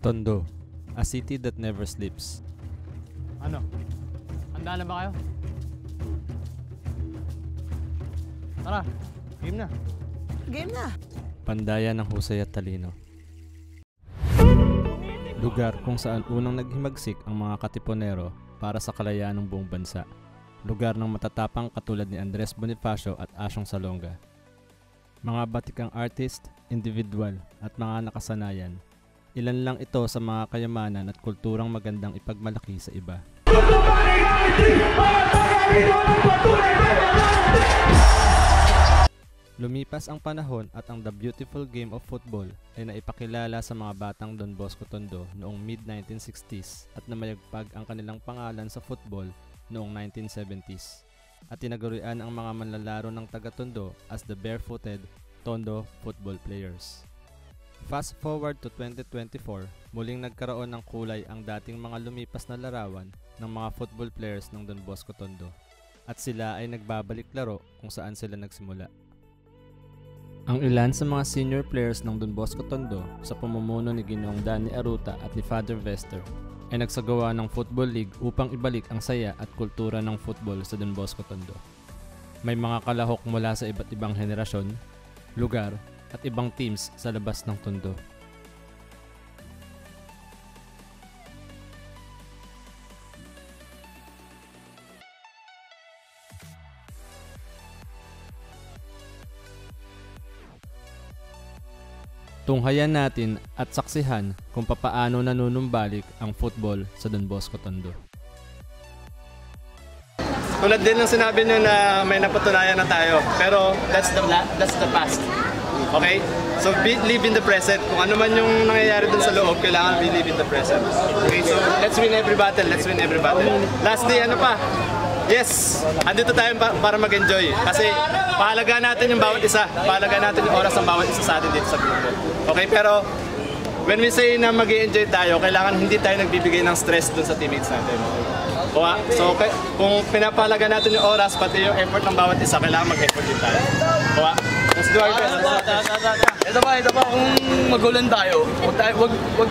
Tondo, a city that never sleeps. Ano? Handa na ba kayo? Tara, game na. Game na. Pandayan ng husay at talino. Lugar kung saan unang naghimagsik ang mga katipunero para sa kalayaan ng buong bansa. Lugar ng matatapang katulad ni Andres Bonifacio at Asyong Salonga. Mga batikang artist, individual at mga nakasanayan. Ilan lang ito sa mga kayamanan at kulturang magandang ipagmalaki sa iba. Lumipas ang panahon at ang The Beautiful Game of Football ay naipakilala sa mga batang Don Bosco Tondo noong mid-1960s at namayagpag ang kanilang pangalan sa football noong 1970s at tinagurian ang mga manlalaro ng taga-Tondo as the barefooted Tondo football players. Fast forward to 2024, muling nagkaroon ng kulay ang dating mga lumipas na larawan ng mga football players ng Don Bosco Tondo at sila ay nagbabalik laro kung saan sila nagsimula. Ang ilan sa mga senior players ng Don Bosco Tondo sa pamumuno ni Ginoong Danny Aruta at ni Father Vester ay nagsagawa ng Football League upang ibalik ang saya at kultura ng football sa Don Bosco Tondo. May mga kalahok mula sa iba't ibang henerasyon, lugar at ibang teams sa labas ng Tondo. Tunghayan natin at saksihan kung papaano nanunumbalik ang football sa Don Bosco Tondo. Tulad din ng sinabi nyo na may napatunayan na tayo, pero that's the past. Okay? So live in the present. Kung ano man yung nangyayari dun sa loob, kailangan we live in the present. Okay? So let's win every battle. Let's win every battle. Lastly, ano pa? Yes! Andito tayo para mag-enjoy. Kasi pahalagaan natin yung bawat isa. Pahalagaan natin yung oras ng bawat isa sa atin dito sa grupo. Okay? Pero when we say na mag-enjoy tayo, kailangan hindi tayo nagbibigay ng stress dun sa teammates natin. So kung pinapahalagaan natin yung oras, pati yung effort ng bawat isa, kailangan mag-effort din tayo. Let's do our best. Ito pa, kung magulan tayo, wag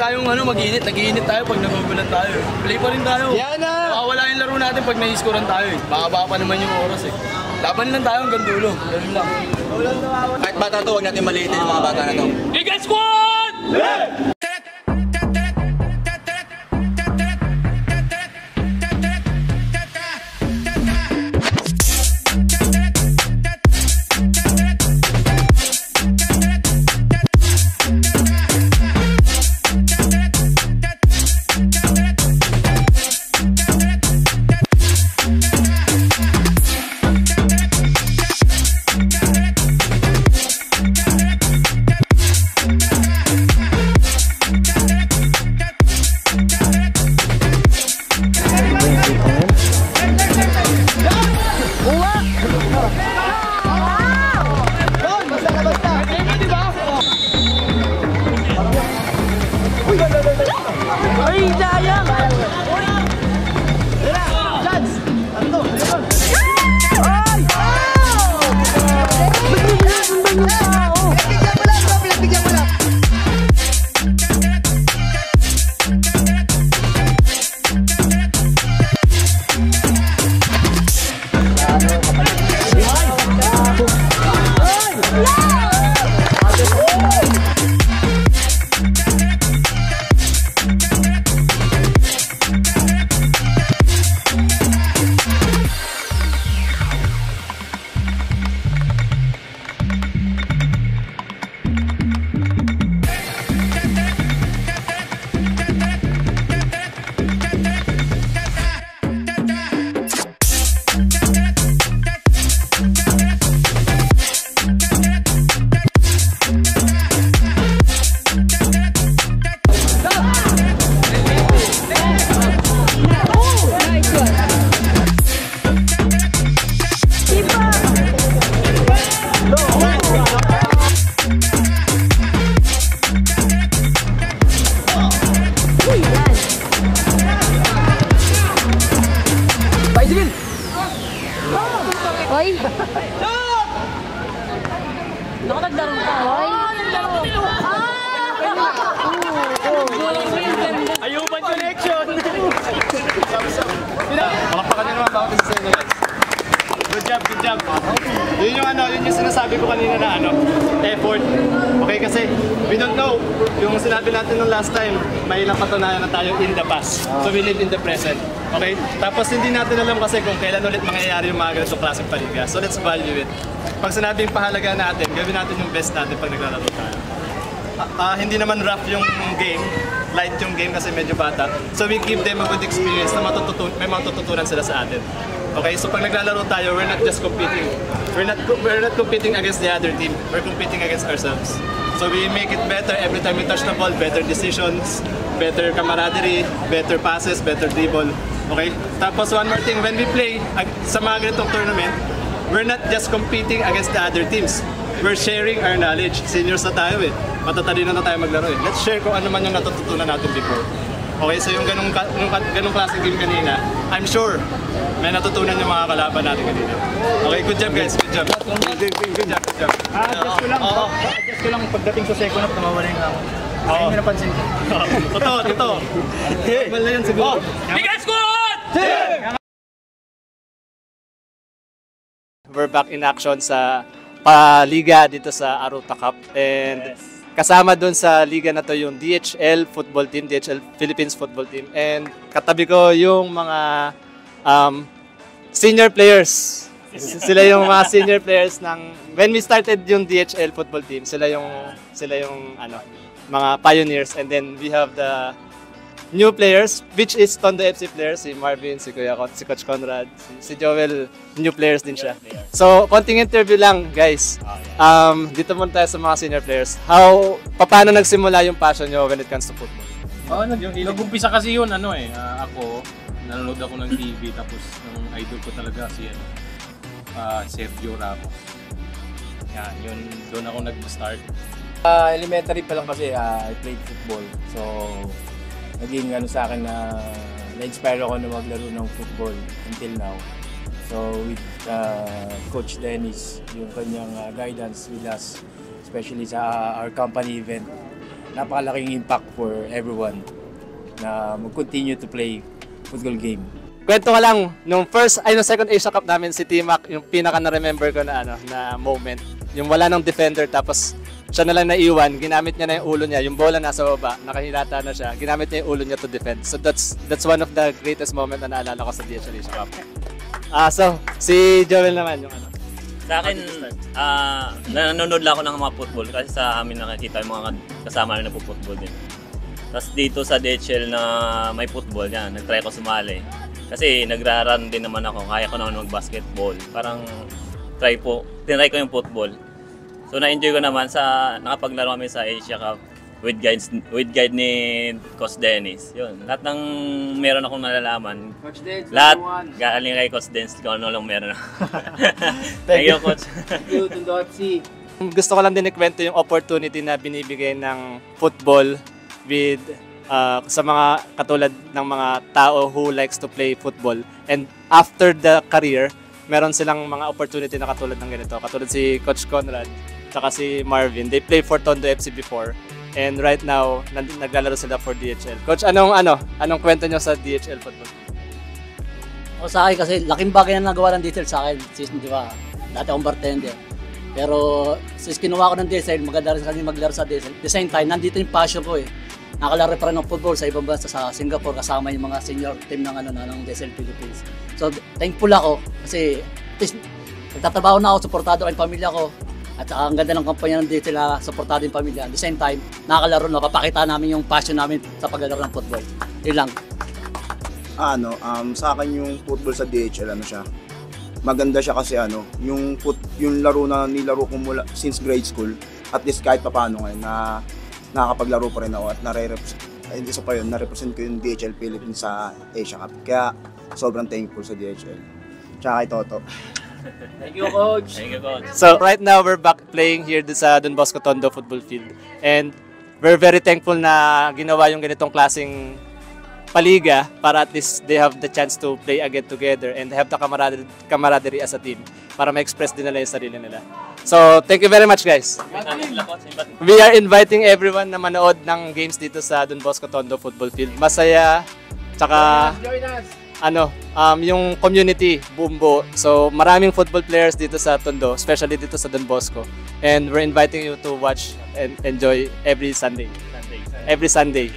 tayong mag-init. Nag-iinit tayo pag nagugulan tayo. Play pa rin tayo. Yan na! Makawala yung laro natin pag na-scorean tayo. Baka pa naman yung oras eh. Laban lang tayo hanggang dulo. Ganun lang. Kahit bata to, huwag natin maliitin yung mga bata na to. Eagle Squad! Yeah! Hoy! Naku, naglaro ka, hoy! Ayuban connection! Palakpakan nyo naman bawat isa sa inyo, guys. Good job, good job. Yun yung sinasabi ko kanina na effort. Okay, kasi we don't know. Yung sinabi natin nung last time, may ilang patunayan na tayo in the past. So we live in the present. Okay? Tapos hindi natin alam kasi kung kailan ulit mangyayari yung mga ganitong klaseng paliga. So let's value it. Pag sinabing pahalaga natin, gawin natin yung best natin pag naglalaro tayo. Hindi naman rough yung game, light yung game kasi medyo bata. So we give them a good experience na may matututunan sila sa atin. Okay, so pag naglalaro tayo, we're not just competing. We're not competing against the other team. We're competing against ourselves. So we make it better every time we touch the ball, better decisions, better camaraderie, better passes, better dribble. Okay? Tapos one more thing, when we play sa mga ganitong tournament, we're not just competing against the other teams. We're sharing our knowledge. Seniors na tayo eh. Matatalino na tayo maglaro eh. Let's share kung ano man yung natututunan natin before. Okay, so yung ganung klaseng game kanina, I'm sure may natutunan yung mga kalaban natin kanina. Okay, good job guys, good job. Good job. Adjust ko lang pagdating sa second half, namawala yung ako. Hindi mo napansin ko. Totoo. Normal na yun siguro. Bigas squad! We're back in action sa Liga dito sa Aruta Cup and kasama doon sa liga na to yung DHL football team, DHL Philippines football team, and katabi ko yung mga senior players. Sila yung mga senior players ng when we started yung DHL football team, sila yung mga pioneers, and then we have the new players, which is Tondo FC players, si Marvin, si Kuya, si Coach Conrad, si Joel, new players din siya. So, konting interview lang, guys. Dito muna tayo sa mga senior players. Paano nagsimula yung passion nyo when it comes to football? Nag-umpisa kasi yun, ako, nanonood ako ng TV, tapos ang idol ko talaga si Sergio Ramos. Yan, doon ako nag-start. Elementary pa lang kasi I played football. So, naging sa akin na na-inspire ako na maglaro ng football until now. So with Coach Dennis, yung kanyang guidance with us, especially sa our company event, napakalaking impact for everyone na mag-continue to play football game. Kwento ka lang, nung second Asia Cup namin si T-Mac, yung pinaka na-remember ko na moment, yung wala ng defender tapos siya na lang naiwan, ginamit niya na yung ulo niya, yung bola nasa baba, nakahilata na siya, ginamit niya yung ulo niya to defend. So that's one of the greatest moment na naalala ko sa DHL Asia Cup. So, si Joel naman yung Sa akin, nanonood lang ako ng mga football kasi sa amin nakikita yung mga kasama namin na football din. Tapos dito sa DHL na may football, yan, nag-try ko sumali. Kasi nagra-run din naman ako, kaya ko naman mag-basketball. Parang tinry ko yung football. So na-enjoy ko naman sa nakapaglaro kami sa Asia Cup with guide ni Coach Dennis. Yun, lahat ng meron akong nalalaman. Coach Dennis, lahat galing kay Coach Dennis, kung ano lang meron. Thank you, Coach. Thank you, Tondo FC. Gusto ko lang din ikwento yung opportunity na binibigay ng football with sa mga katulad ng mga tao who likes to play football. And after the career, meron silang mga opportunity na katulad ng ganito. Katulad si Coach Conrad, saka si Marvin. They played for Tondo FC before. And right now, naglalaro sila for DHL. Coach, anong kwento nyo sa DHL football? O sa akin kasi, laking bagay na nagawa ng DHL sa akin. Di ba? Dati akong bartender. Pero, since kinuha ko ng DHL, maganda rin kami maglaro sa DHL. At the same time, nandito yung passion ko eh. Nakalaro pa rin ng football sa ibang bansa sa Singapore kasama yung mga senior team ng DHL Philippines. So, thankful ako kasi at least, nagtatrabaho na ako, suportado ko yung pamilya ko. At saka ang ganda ng kampanya ng DHL na suportado yung pamilya. At the same time, nakakalaro na, papakita namin yung passion namin sa paglalaro ng football. Yun lang. Sa akin yung football sa DHL, siya. Maganda siya kasi yung laro na nilaro ko mula since grade school, at least kahit papaano ngayon na nakakapaglaro pa rin ako at na-represent ko yung DHL Philippines sa Asia Cup. Kaya sobrang thankful sa DHL. Tsaka kay Toto. Thank you, Coach. Thank you, Coach. So right now we're back playing here sa Don Bosco Tondo Football Field, and we're very thankful na ginawa yung ganitong klaseng paliga para at least they have the chance to play again together and have the camaraderie as a team para ma-express din nila yung sarili nila. So thank you very much, guys. We are inviting everyone na manood ng games dito sa Don Bosco Tondo Football Field. Masaya, tsaka yung community, bumbo. So maraming football players dito sa Tondo, especially dito sa Don Bosco. And we're inviting you to watch and enjoy every Sunday. Every Sunday.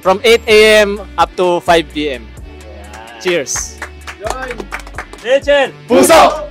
From 8 a.m. up to 5 p.m. Cheers! Rachel! Puso!